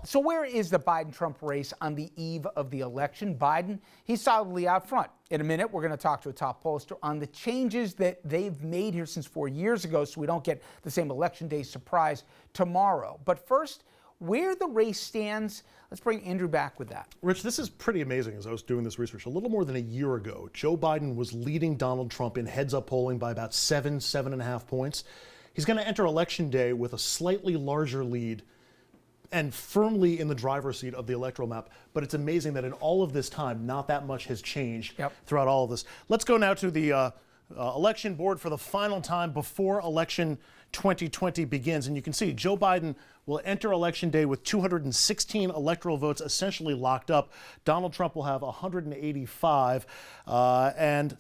So where is the Biden-Trump race on the eve of the election? Biden, he's solidly out front. In a minute, we're going to talk to a top pollster on the changes that they've made here since 4 years ago so we don't get the same election day surprise tomorrow. But first, where the race stands, let's bring Andrew back with that. Rich, this is pretty amazing. As I was doing this research, a little more than a year ago, Joe Biden was leading Donald Trump in heads-up polling by about 7.5 points. He's going to enter Election Day with a slightly larger lead and firmly in the driver's seat of the electoral map. But it's amazing that in all of this time, not that much has changed throughout all of this. Let's go now to the election board for the final time before election 2020 begins. And you can see Joe Biden will enter Election Day with 216 electoral votes essentially locked up. Donald Trump will have 185. And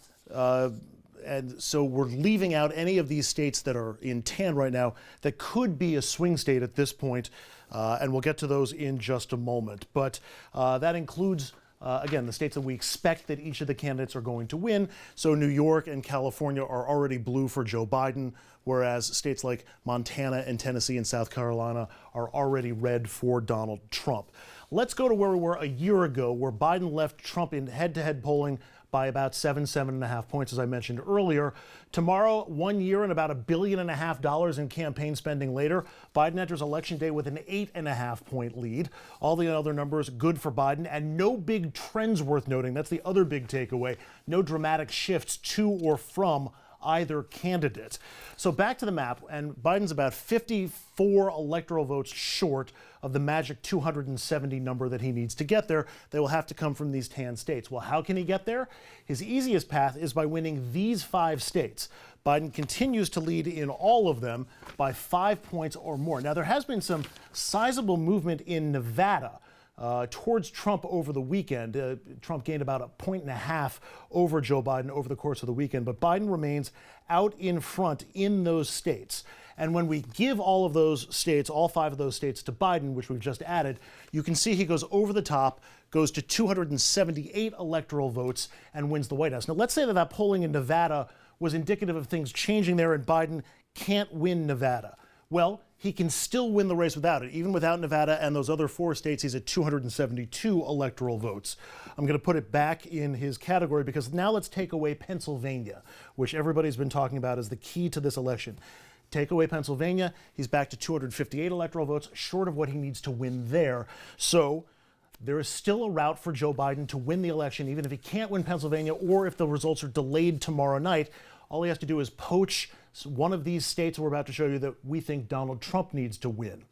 so we're leaving out any of these states that are in tan right now that could be a swing state at this point. And we'll get to those in just a moment. But that includes, again, the states that we expect that each of the candidates are going to win. So New York and California are already blue for Joe Biden, whereas states like Montana and Tennessee and South Carolina are already red for Donald Trump. Let's go to where we were a year ago, where Biden left Trump in head-to-head polling by about 7.5 points, as I mentioned earlier. Tomorrow, 1 year and about $1.5 billion in campaign spending later, Biden enters Election Day with an 8.5 point lead. All the other numbers good for Biden, and no big trends worth noting. That's the other big takeaway. No dramatic shifts to or from either candidate. So back to the map, and Biden's about 54 electoral votes short of the magic 270 number that he needs to get there. They will have to come from these tan states. Well, how can he get there? His easiest path is by winning these 5 states. Biden continues to lead in all of them by 5 points or more. Now, there has been some sizable movement in Nevada towards Trump over the weekend. Trump gained about 1.5 points over Joe Biden over the course of the weekend, but Biden remains out in front in those states. And when we give all of those states, all 5 of those states to Biden, which we've just added, you can see he goes over the top, goes to 278 electoral votes, and wins the White House. Now, let's say that that polling in Nevada was indicative of things changing there and Biden can't win Nevada. Well, he can still win the race without it. Even without Nevada and those other 4 states, he's at 272 electoral votes. I'm going to put it back in his category because now let's take away Pennsylvania, which everybody's been talking about as the key to this election. Take away Pennsylvania, he's back to 258 electoral votes, short of what he needs to win there. So there is still a route for Joe Biden to win the election, even if he can't win Pennsylvania or if the results are delayed tomorrow night. All he has to do is poach one of these states we're about to show you that we think Donald Trump needs to win.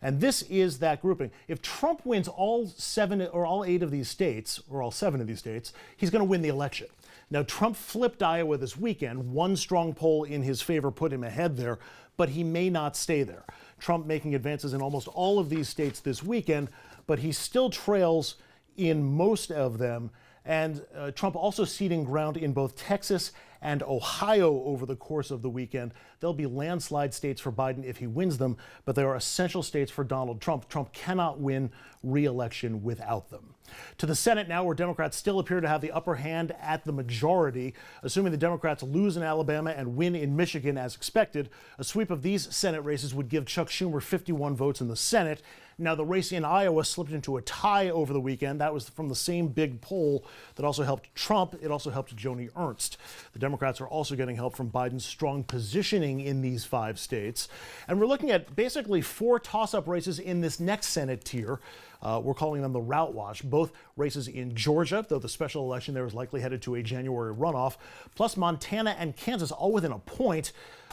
And this is that grouping. If Trump wins all 7 or all 8 of these states, or all 7 of these states, he's going to win the election. Now, Trump flipped Iowa this weekend. One strong poll in his favor put him ahead there, but he may not stay there. Trump making advances in almost all of these states this weekend, but he still trails in most of them. And Trump also ceding ground in both Texas and Ohio over the course of the weekend. There'll be landslide states for Biden if he wins them, but they are essential states for Donald Trump. Trump cannot win re-election without them. To the Senate now, where Democrats still appear to have the upper hand at the majority. Assuming the Democrats lose in Alabama and win in Michigan as expected, a sweep of these Senate races would give Chuck Schumer 51 votes in the Senate. Now, the race in Iowa slipped into a tie over the weekend. That was from the same big poll that also helped Trump. It also helped Joni Ernst. The Democrats are also getting help from Biden's strong positioning in these 5 states. And we're looking at basically 4 toss-up races in this next Senate tier. We're calling them the route wash. Both races in Georgia, though the special election there is likely headed to a January runoff, plus Montana and Kansas all within a point,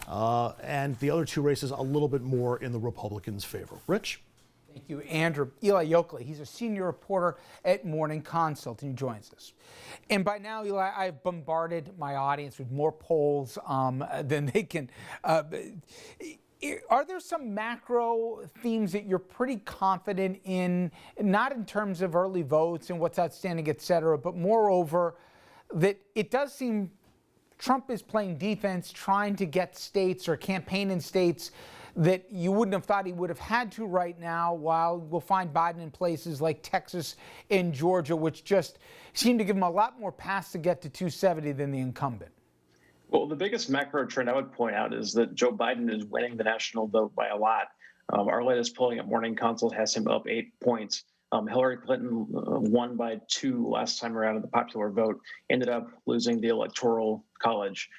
and the other 2 races a little bit more in the Republicans' favor. Rich? Thank you, Andrew. Eli Yokley, he's a senior reporter at Morning Consult, and he joins us. And by now, Eli, I've bombarded my audience with more polls than they can. Are there some macro themes that you're pretty confident in, not in terms of early votes and what's outstanding, et cetera, but moreover, that it does seem Trump is playing defense, trying to get states or campaign in states that you wouldn't have thought he would have had to right now, while we'll find Biden in places like Texas and Georgia, which just seem to give him a lot more pass to get to 270 than the incumbent? Well, the biggest macro trend I would point out is that Joe Biden is winning the national vote by a lot. Our latest polling at Morning Consult has him up 8 points. Hillary Clinton won by 2 last time around in the popular vote, ended up losing the Electoral College.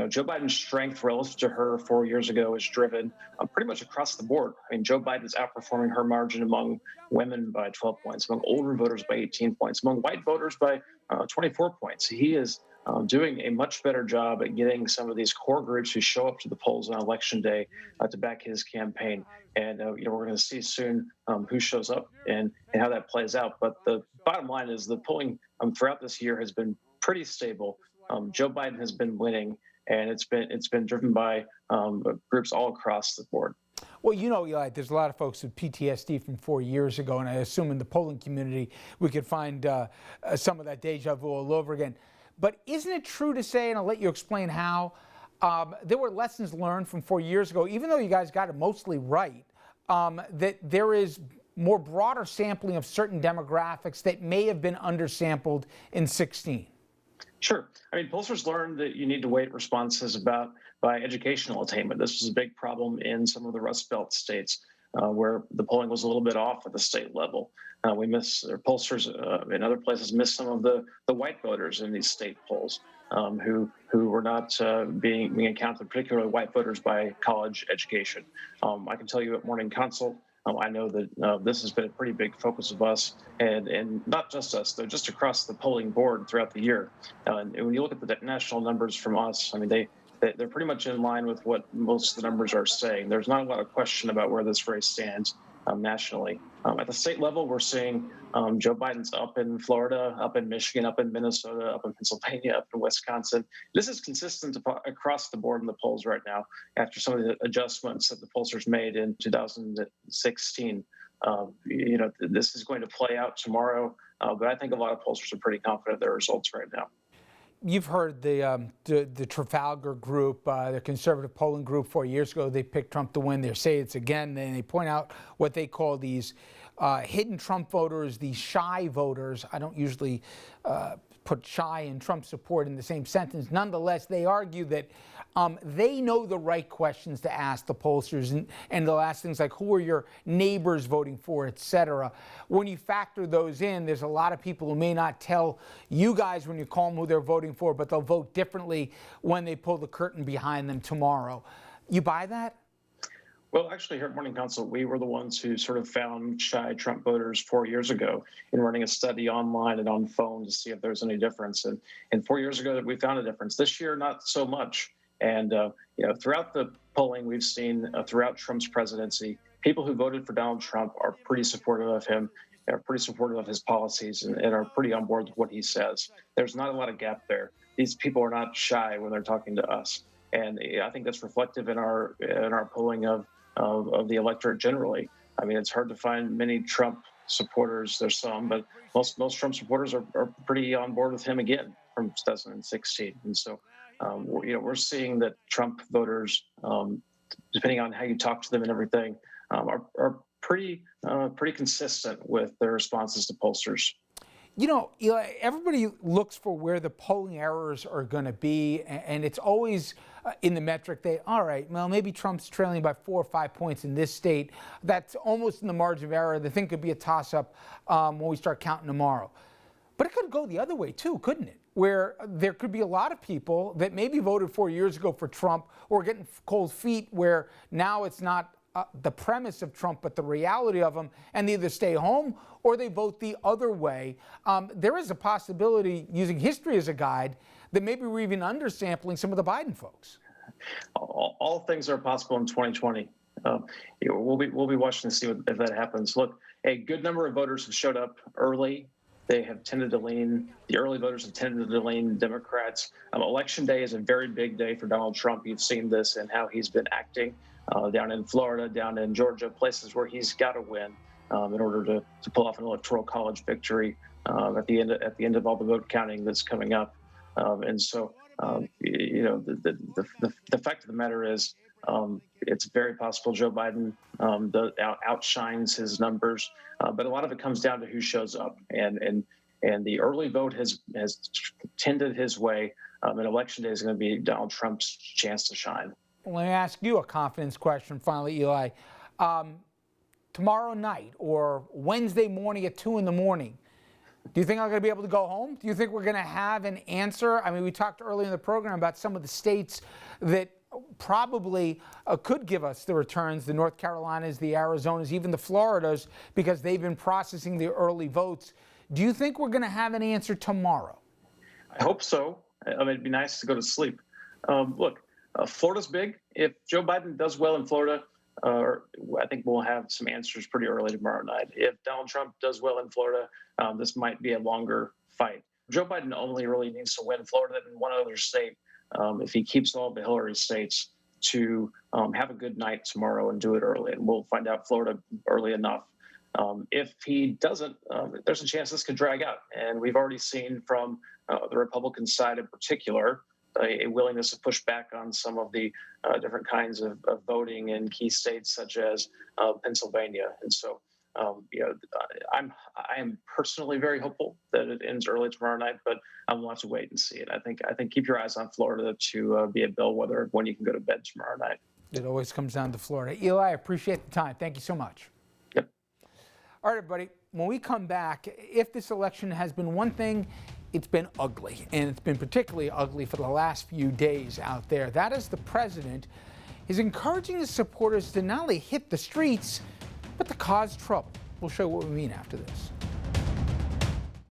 Joe Biden's strength relative to her 4 years ago is driven pretty much across the board. I mean, Joe Biden is outperforming her margin among women by 12 points, among older voters by 18 points, among white voters by 24 points. He is doing a much better job at getting some of these core groups who show up to the polls on election day to back his campaign. And we're going to see soon who shows up and how that plays out. But the bottom line is the polling throughout this year has been pretty stable. Joe Biden has been winning, and it's been driven by groups all across the board. Well, Eli, there's a lot of folks with PTSD from 4 years ago, and I assume in the polling community we could find some of that deja vu all over again. But isn't it true to say, and I'll let you explain how, there were lessons learned from 4 years ago, even though you guys got it mostly right, that there is more broader sampling of certain demographics that may have been undersampled in 16? Sure. I mean, pollsters learned that you need to weight responses by educational attainment. This was a big problem in some of the Rust Belt states where the polling was a little bit off at the state level. Pollsters in other places missed some of the white voters in these state polls who were not being accounted, particularly white voters by college education. I can tell you at Morning Consult, I know that this has been a pretty big focus of us, and not just us, though, just across the polling board throughout the year. And when you look at the national numbers from us, I mean, they're pretty much in line with what most of the numbers are saying. There's not a lot of question about where this race stands nationally. At the state level, we're seeing Joe Biden's up in Florida, up in Michigan, up in Minnesota, up in Pennsylvania, up in Wisconsin. This is consistent across the board in the polls right now after some of the adjustments that the pollsters made in 2016. This is going to play out tomorrow, but I think a lot of pollsters are pretty confident in their results right now. You've heard the Trafalgar Group, the conservative polling group 4 years ago, they picked Trump to win. They say it's again, and they point out what they call these hidden Trump voters, these shy voters. I don't usually put shy and Trump support in the same sentence. Nonetheless, they argue that they know the right questions to ask the pollsters, and they'll ask things like, who are your neighbors voting for, et cetera. When you factor those in, there's a lot of people who may not tell you guys when you call them who they're voting for, but they'll vote differently when they pull the curtain behind them tomorrow. You buy that? Well, actually, here at Morning Consult, we were the ones who sort of found shy Trump voters 4 years ago in running a study online and on phone to see if there's any difference. And 4 years ago, we found a difference. This year, not so much. And throughout the polling we've seen throughout Trump's presidency, people who voted for Donald Trump are pretty supportive of him, are pretty supportive of his policies, and are pretty on board with what he says. There's not a lot of gap there. These people are not shy when they're talking to us. And I think that's reflective in our polling of the electorate generally. I mean, it's hard to find many Trump supporters. There's some, but most Trump supporters are pretty on board with him again from 2016. And so, we're seeing that Trump voters, depending on how you talk to them and everything, are pretty consistent with their responses to pollsters. Eli, everybody looks for where the polling errors are going to be, and it's always in the metric all right, well, maybe Trump's trailing by 4 or 5 points in this state. That's almost in the margin of error. The thing could be a toss-up when we start counting tomorrow. But it could go the other way, too, couldn't it? Where there could be a lot of people that maybe voted 4 years ago for Trump or getting cold feet, where now it's not the premise of Trump, but the reality of him, and they either stay home or they vote the other way. There is a possibility, using history as a guide, that maybe we're even undersampling some of the Biden folks. All things are possible in 2020. We'll be watching to see if that happens. Look, a good number of voters have showed up early. The early voters have tended to lean Democrats. Election day is a very big day for Donald Trump. You've seen this in how he's been acting down in Florida, down in Georgia, places where he's got to win in order to pull off an electoral college victory at the end of all the vote counting that's coming up. And so, the fact of the matter is, it's very possible Joe Biden outshines his numbers, but a lot of it comes down to who shows up, and the early vote has tended his way. And election day is going to be Donald Trump's chance to shine. Let me ask you a confidence question finally, Eli. tomorrow night or Wednesday morning at 2 in the morning, do you think I'm going to be able to go home? Do you think we're going to have an answer? I mean, we talked earlier in the program about some of the states that probably could give us the returns, the North Carolinas, the Arizonas, even the Floridas, because they've been processing the early votes. Do you think we're going to have an answer tomorrow? I hope so. I mean, it'd be nice to go to sleep. Look, Florida's big. If Joe Biden does well in Florida, I think we'll have some answers pretty early tomorrow night. If Donald Trump does well in Florida, this might be a longer fight. Joe Biden only really needs to win Florida and one other state if he keeps all the Hillary states to have a good night tomorrow and do it early. And we'll find out Florida early enough. If he doesn't, there's a chance this could drag out. And we've already seen from the Republican side in particular a willingness to push back on some of the different kinds of voting in key states such as Pennsylvania. And so, I am personally very hopeful that it ends early tomorrow night, but we'll have to wait and see it. I think keep your eyes on Florida to be a bellwether of when you can go to bed tomorrow night. It always comes down to Florida. Eli, I appreciate the time. Thank you so much. Yep. All right, everybody. When we come back, if this election has been one thing, it's been ugly, and it's been particularly ugly for the last few days out there. That is the president is encouraging his supporters to not only hit the streets, but to cause trouble. We'll show you what we mean after this.